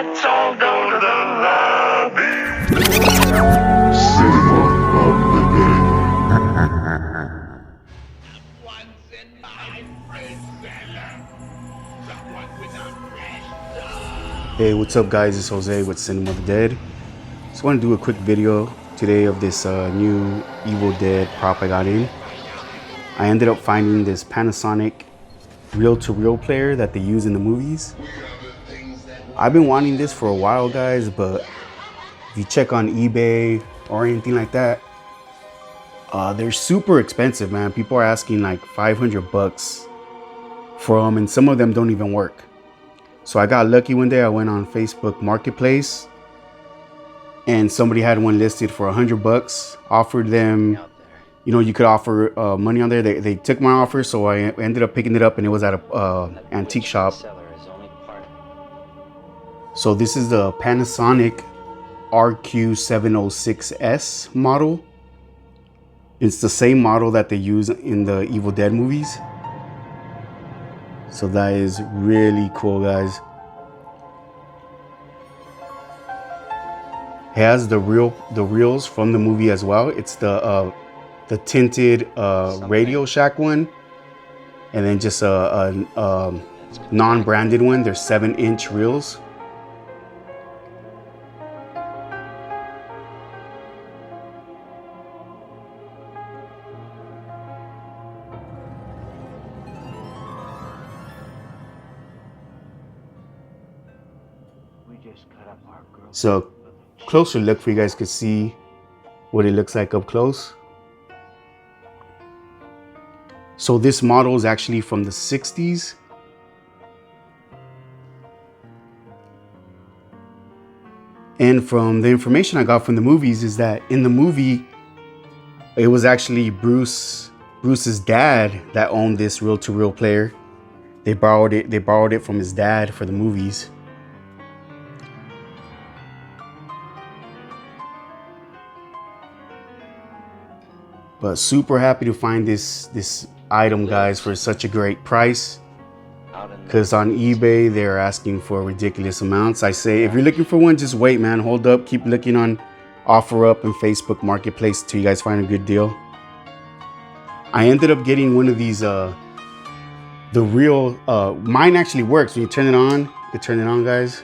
Let's all go to the lobby. Once in my prison, someone without rest. Hey, what's up guys? It's Jose with Cinema of the Dead. Just want to do a quick video today of this new Evil Dead prop I got in. I ended up finding this Panasonic reel-to-reel player that they use in the movies. I've been wanting this for a while, guys, but if you check on eBay or anything like that, they're super expensive, man. People are asking like 500 bucks for them, and some of them don't even work. So I got lucky one day. I went on Facebook Marketplace and somebody had one listed for 100 bucks. Offered them, you know, you could offer money on there. They took my offer, so I ended up picking it up, and it was at a antique shop. So this is the Panasonic RQ706S model. It's the same model that they use in the Evil Dead movies. So that is really cool, guys. It has the reels from the movie as well. It's the tinted Radio Shack one, and then just a non-branded one. There's 7-inch reels. So closer look for you guys could see what it looks like up close. So this model is actually from the 60s. And from the information I got from the movies is that in the movie, it was actually Bruce's dad that owned this reel-to-reel player. They borrowed it from his dad for the movies. But super happy to find this item, guys, for such a great price. Because on eBay, they're asking for ridiculous amounts. I say, if you're looking for one, just wait, man. Hold up. Keep looking on OfferUp and Facebook Marketplace till you guys find a good deal. I ended up getting one of these, the real, mine actually works. When you turn it on, guys.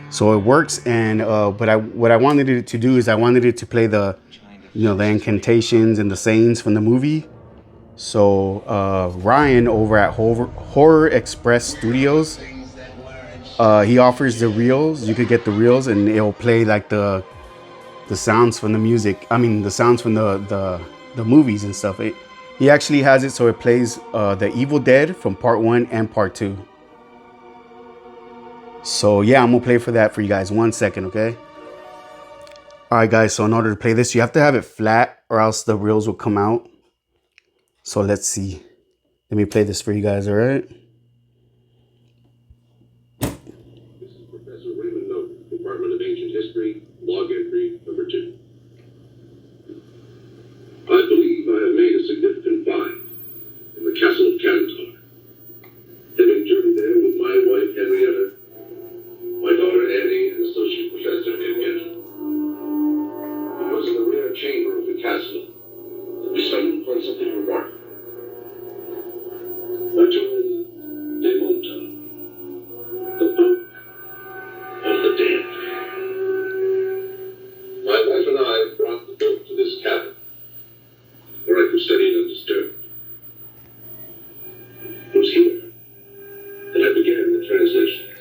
So it works, and but what I wanted it to do is I wanted it to play the, you know, the incantations and the sayings from the movie. So Ryan over at Horror Express Studios, he offers the reels. You could get the reels, and it'll play like the sounds from the music. I mean, the sounds from the movies and stuff. He actually has it so it plays the Evil Dead from part 1 and part 2. So yeah, I'm gonna play for that for you guys. 1 second, okay? All right, guys, so in order to play this, you have to have it flat or else the reels will come out. So let's see. Let me play this for you guys, all right? This is Professor Raymond Note, Department of Ancient History, log entry number 2. I believe I have made a significant find in the castle of Cantor. Having journeyed there with my wife Henrietta, my daughter Annie, and Associate Professor Henrietta. It was in the rear chamber of the castle that we stumbled upon something remarkable. A tomb de Monta, the book of the dead. My wife and I brought the book to this cabin, where I could study it undisturbed. It was here that I began the translations.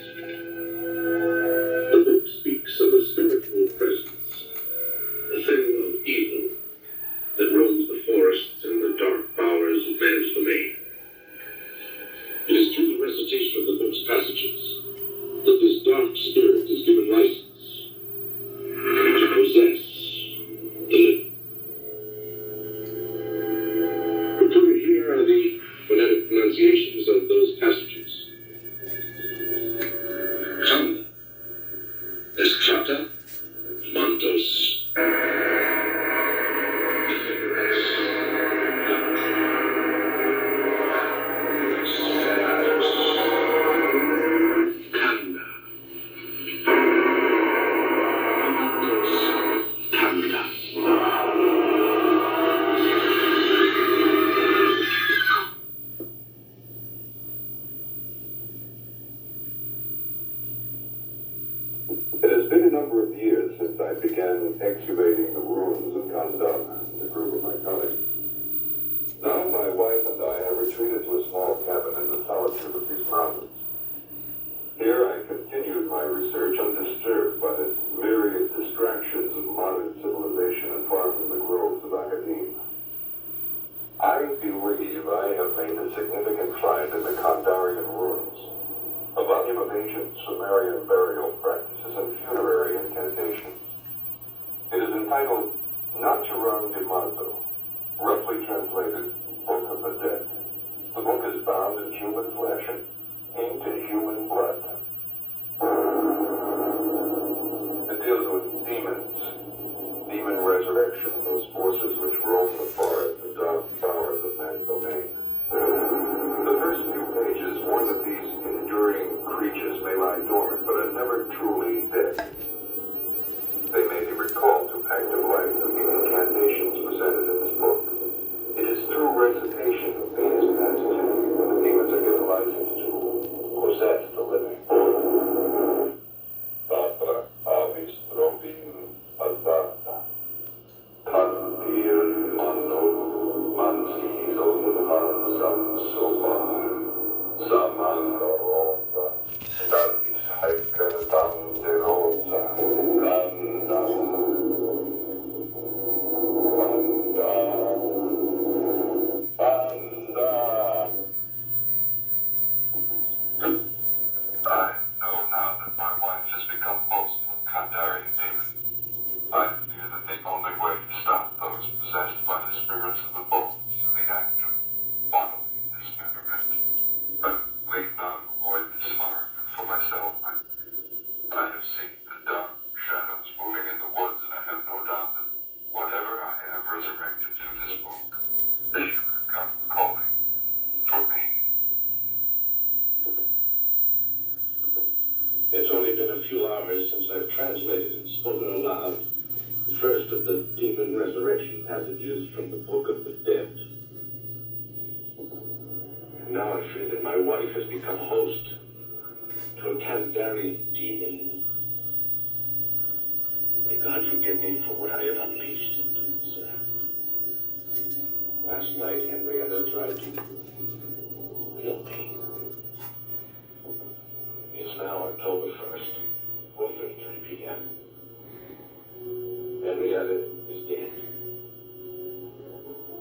The book speaks of a spiritual presence, a thing of evil that roams the forests and the dark bowers of man's domain. It is through the recitation of the book's passages that this dark spirit is given license to possess the living. Recorded here are the phonetic pronunciations of those passages. Come, Estrata, Mantos, Kanda. been a number of years since I began excavating the ruins of Kandal with a group of my colleagues. Now my wife and I have retreated to a small cabin in the solitude of these mountains. Here I continued my research undisturbed by the myriad distractions of modern civilization and far from the groves of academia. I believe I have made a significant find in the Kandarian ruins, a volume of ancient Sumerian burial practices and funerary incantations. It is entitled Naturam de Manto, roughly translated Book of the Dead. The book is bound in human flesh and inked in human blood. It deals with demons, demon resurrection, those forces which roam the forest and dark bowers of man's domain. The first few pages warn that these enduring creatures may lie dormant, but are never truly dead. They may be recalled to active life through the incantations presented in this book. It is through recitation of these passages that the demons are given license to possess the living. Tatra avis tropin azata. Tantir mano mansidon hansam sopa. Samanga rosa. Statis haikatam de rosa. Gandam. I know now that my wife has become host of Kandarian demon. I fear that the only way to stop those possessed by the spirits of the bones is the act of bodily dismemberment. But leave none avoid this harm, and for myself, I have seen the dark shadows moving in the woods, and I have no doubt that whatever I have resurrected through this book, they should come calling for me. It's only been a few hours since I've translated and spoken aloud the first of the demon resurrection passages from the Book of the Dead. And now I fear that my wife has become host to a Kandarian demon. May God forgive me for what I have unleashed. Last night, Henrietta tried to kill me. It's now October 1st, 4:33 p.m. Henrietta is dead.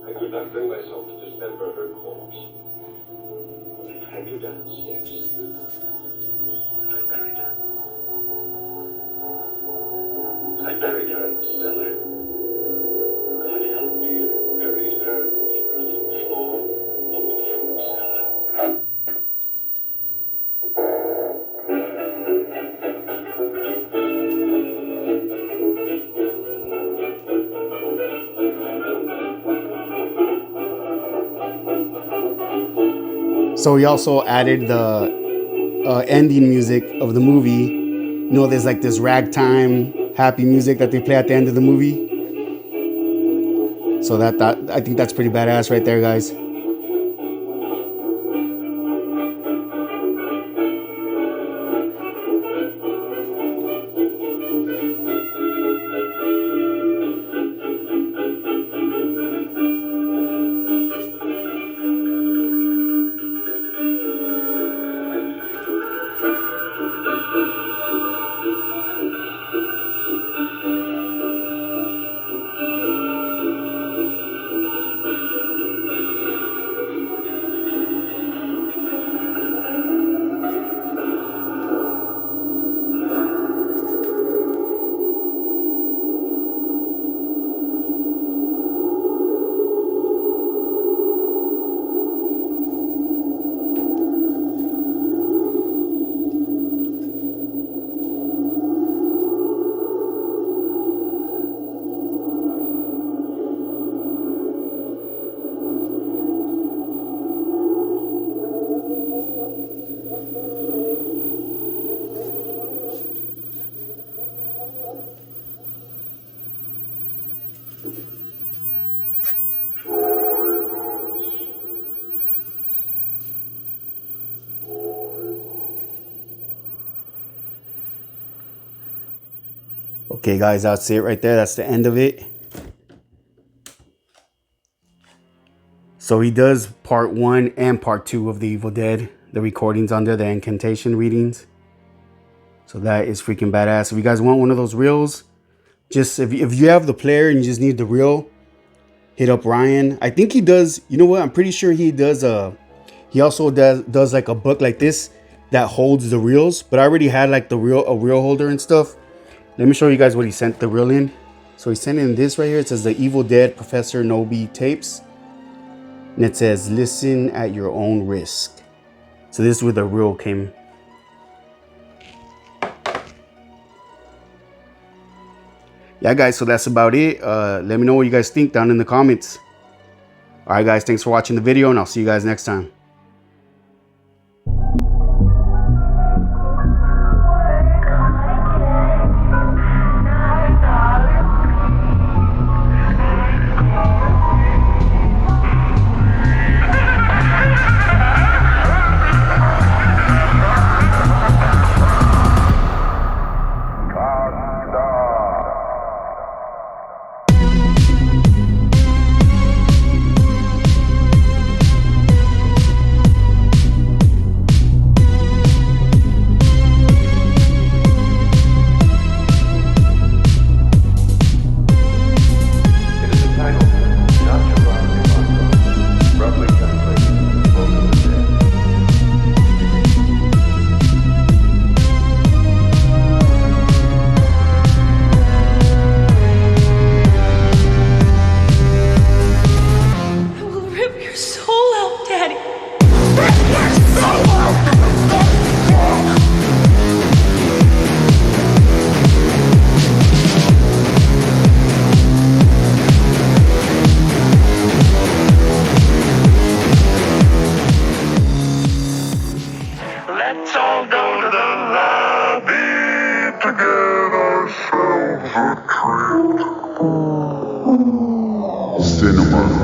I could not bring myself to dismember her corpse. I dragged her down the steps, and I buried her. I buried her in the cellar. God help me, I buried her in the earthen floor of the fruit cellar. So he also added the ending music of the movie. You know, there's like this ragtime happy music that they play at the end of the movie. So that I think that's pretty badass right there, guys. Okay, guys, that's it right there. That's the end of it. So he does part 1 and part 2 of the Evil Dead. The recordings on there, the incantation readings. So that is freaking badass. If you guys want one of those reels, just if you have the player and you just need the reel, hit up Ryan. I think he does. You know what? I'm pretty sure he does. He also does like a book like this that holds the reels. But I already had like a reel holder and stuff. Let me show you guys what he sent the reel in. So he sent in this right here. It says the Evil Dead Professor Nobi tapes, and it says listen at your own risk. So this is where the reel came. Yeah, guys, so that's about it. Let me know what you guys think down in the comments. All right, guys, thanks for watching the video, and I'll see you guys next time. Let's all go to the lobby to get ourselves a treat. Cinema.